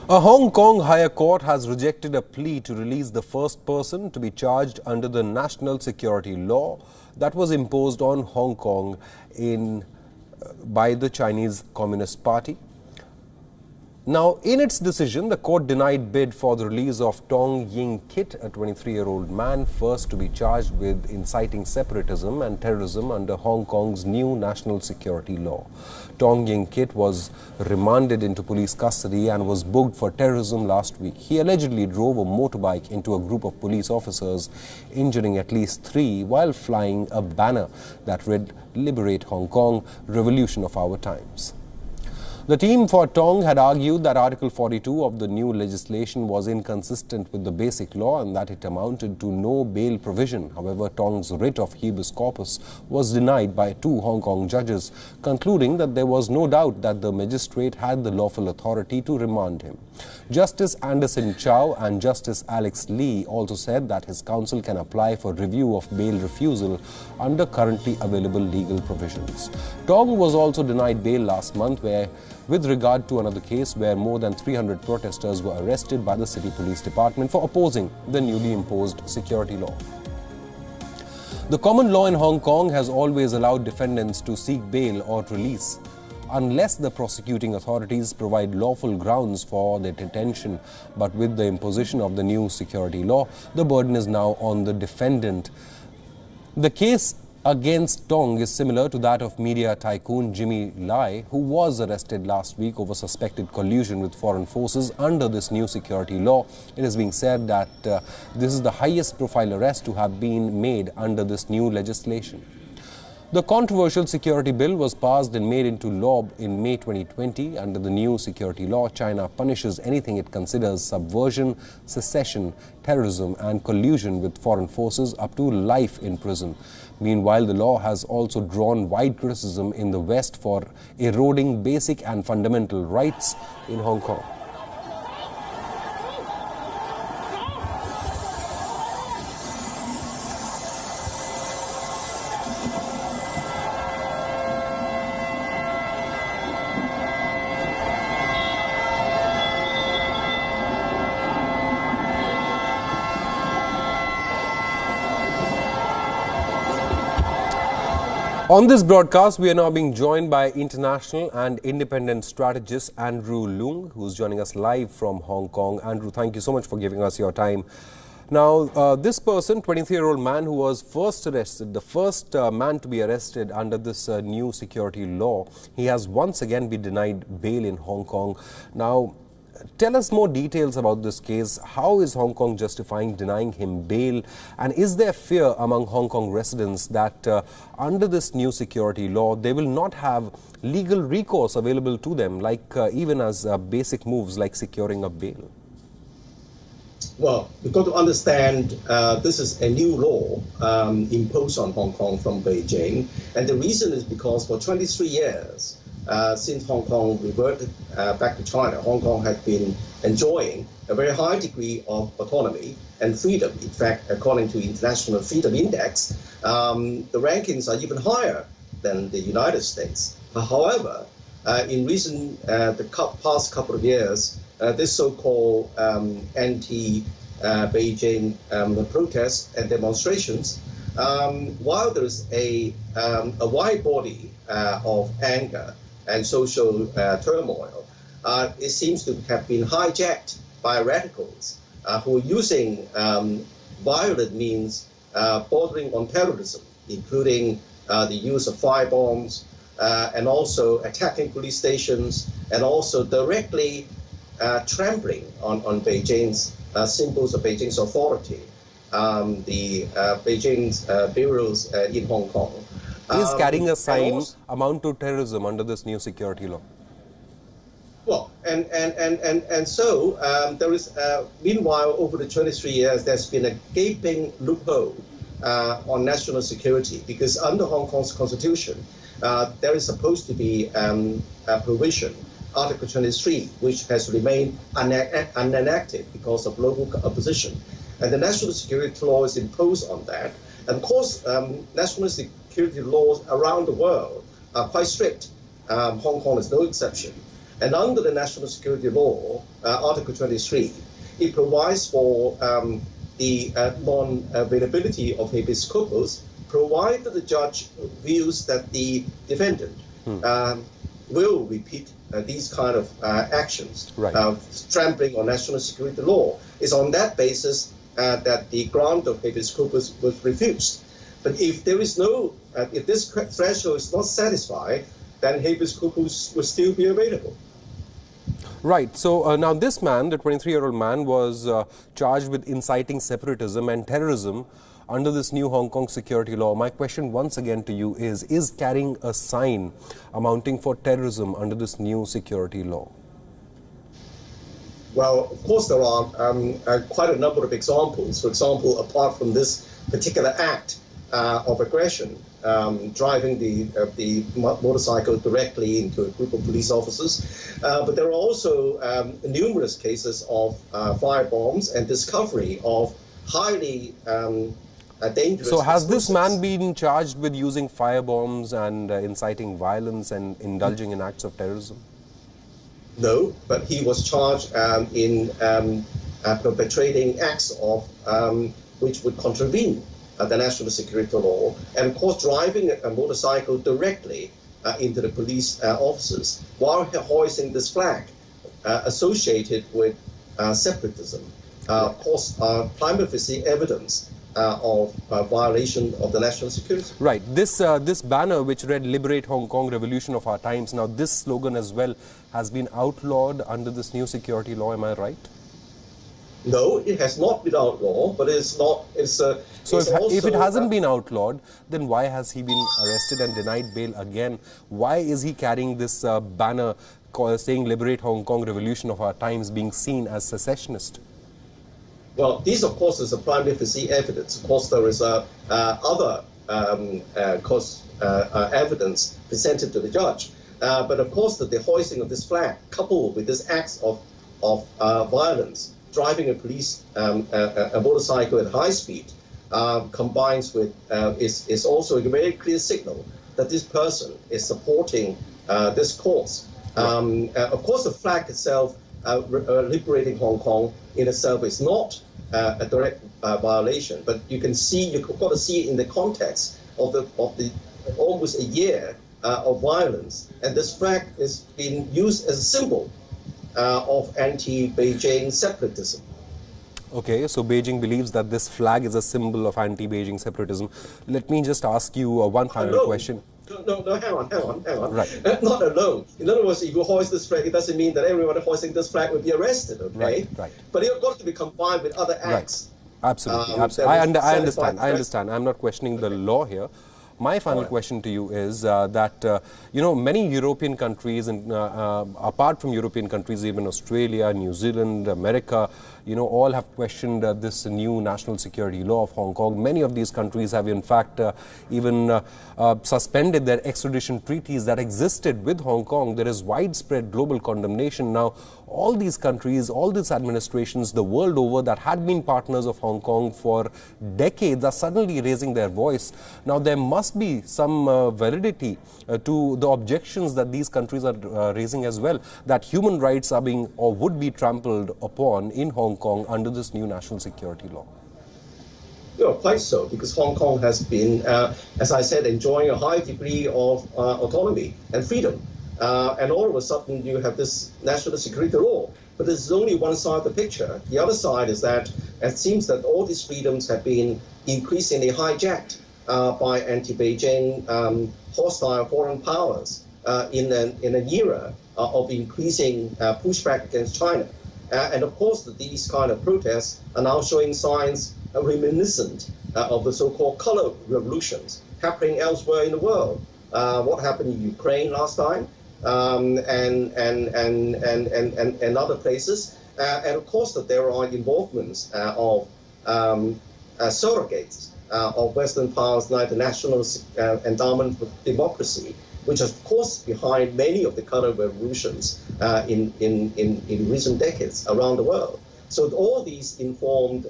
A Hong Kong higher court has rejected a plea to release the first person to be charged under the national security law that was imposed on Hong Kong by the Chinese Communist Party. Now, in its decision, the court denied bid for the release of Tong Yin, a 23-year-old man, first to be charged with inciting separatism and terrorism under Hong Kong's new national security law. Tong Yin was remanded into police custody and was booked for terrorism last week. He allegedly drove a motorbike into a group of police officers, injuring at least 3 while flying a banner that read, "Liberate Hong Kong, Revolution of Our Times." The team for Tong had argued that Article 42 of the new legislation was inconsistent with the basic law and that it amounted to no bail provision. However, Tong's writ of habeas corpus was denied by 2 Hong Kong judges, concluding that there was no doubt that the magistrate had the lawful authority to remand him. Justice Anderson Chow and Justice Alex Lee also said that his counsel can apply for review of bail refusal under currently available legal provisions. Tong was also denied bail last month with regard to another case where more than 300 protesters were arrested by the city police department for opposing the newly imposed security law. The common law in Hong Kong has always allowed defendants to seek bail or release unless the prosecuting authorities provide lawful grounds for their detention. But with the imposition of the new security law, the burden is now on the defendant. The case against Tong is similar to that of media tycoon Jimmy Lai, who was arrested last week over suspected collusion with foreign forces under this new security law. It is being said that this is the highest profile arrest to have been made under this new legislation. The controversial security bill was passed and made into law in May 2020. Under the new security law, China punishes anything it considers subversion, secession, terrorism and collusion with foreign forces up to life in prison. Meanwhile, the law has also drawn wide criticism in the West for eroding basic and fundamental rights in Hong Kong. On this broadcast, we are now being joined by international and independent strategist Andrew Leung, who's joining us live from Hong Kong. Andrew, thank you so much for giving us your time. Now, this person, 23-year-old man who was first arrested, the first man to be arrested under this new security law, he has once again been denied bail in Hong Kong. Now, tell us more details about this case. How is Hong Kong justifying denying him bail? And is there fear among Hong Kong residents that under this new security law, they will not have legal recourse available to them, like even as basic moves like securing a bail? Well, you've got to understand this is a new law imposed on Hong Kong from Beijing. And the reason is because for 23 years, since Hong Kong reverted back to China, Hong Kong has been enjoying a very high degree of autonomy and freedom. In fact, according to International Freedom Index, the rankings are even higher than the United States. However, in the past couple of years, this so-called anti-Beijing protests and demonstrations, while there is a wide body of anger and social turmoil, it seems to have been hijacked by radicals who are using violent means bordering on terrorism, including the use of firebombs and also attacking police stations and also directly trampling on Beijing's symbols of Beijing's authority, the Beijing's bureaus in Hong Kong. Is carrying a sign amount to terrorism under this new security law? Well, and so there is, meanwhile, over the 23 years, there's been a gaping loophole on national security, because under Hong Kong's constitution, there is supposed to be a provision, Article 23, which has remained unenacted because of local opposition. And the national security law is imposed on that. And of course, national security laws around the world are quite strict. Hong Kong is no exception. And under the national security law, Article 23, it provides for the non-availability of habeas corpus, provided the judge views that the defendant will repeat these kind of actions, trampling on national security law. It's on that basis that the grant of habeas corpus was refused. But if there is no, if this threshold is not satisfied, then habeas corpus will still be available. Right. So now this man, the 23-year-old man, was charged with inciting separatism and terrorism under this new Hong Kong security law. My question once again to you is carrying a sign amounting for terrorism under this new security law? Well, of course, there are quite a number of examples. For example, apart from this particular act of aggression, driving the motorcycle directly into a group of police officers. But there are also numerous cases of firebombs and discovery of highly dangerous. So has this man been charged with using firebombs and inciting violence and indulging in acts of terrorism? No, but he was charged in perpetrating acts of which would contravene the national security law, and of course driving a motorcycle directly into the police officers while hoisting this flag associated with separatism. Of course, prima facie evidence of violation of the national security. Right. This banner which read "Liberate Hong Kong, Revolution of Our Times." Now, this slogan as well has been outlawed under this new security law. Am I right? No, it has not been outlawed, but it's not. So if it hasn't been outlawed, then why has he been arrested and denied bail again? Why is he carrying this banner saying "Liberate Hong Kong, Revolution of Our Times," being seen as secessionist? Well, this, of course, is a prima facie evidence. Of course, there is other evidence presented to the judge. But of course, the hoisting of this flag, coupled with this acts of violence, driving a police a motorcycle at high speed, combines with is also a very clear signal that this person is supporting this cause. Of course, the flag itself, liberating Hong Kong in itself, is not a direct violation, but you've got to see it in the context of the almost a year of violence, and this flag is being used as a symbol of anti-Beijing separatism. Okay, so Beijing believes that this flag is a symbol of anti-Beijing separatism. Let me just ask you one final question. No, hang on. Right. Not alone. In other words, if you hoist this flag, it doesn't mean that everyone hoisting this flag will be arrested, okay? Right. But it's got to be combined with other acts. Right. Absolutely. I understand. I'm not questioning the law here. My final question to you is that, many European countries, and apart from European countries, even Australia, New Zealand, America, all have questioned this new national security law of Hong Kong. Many of these countries have, in fact, even suspended their extradition treaties that existed with Hong Kong. There is widespread global condemnation. Now, all these countries, all these administrations the world over that had been partners of Hong Kong for decades are suddenly raising their voice. Now, there must be some validity to the objections that these countries are raising as well, that human rights are being or would be trampled upon in Hong Kong under this new national security law. Yeah, quite so, because Hong Kong has been, as I said, enjoying a high degree of autonomy and freedom. And all of a sudden you have this national security law. But this is only one side of the picture. The other side is that it seems that all these freedoms have been increasingly hijacked by anti-Beijing hostile foreign powers in an era of increasing pushback against China. And of course, these kind of protests are now showing signs reminiscent of the so-called color revolutions happening elsewhere in the world. What happened in Ukraine last time, and other places, and of course that there are involvements of surrogates of Western powers like the National Endowment for Democracy, which is of course behind many of the color revolutions in recent decades around the world. So all these informed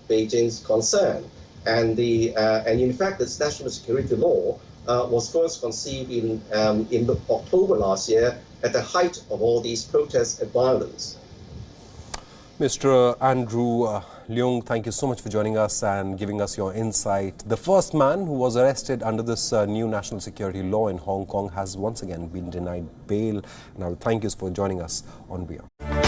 Beijing's concern, and in fact this national security law was first conceived in October last year at the height of all these protests and violence. Mr. Andrew Leung, thank you so much for joining us and giving us your insight. The first man who was arrested under this new national security law in Hong Kong has once again been denied bail. And I will thank you for joining us on WION.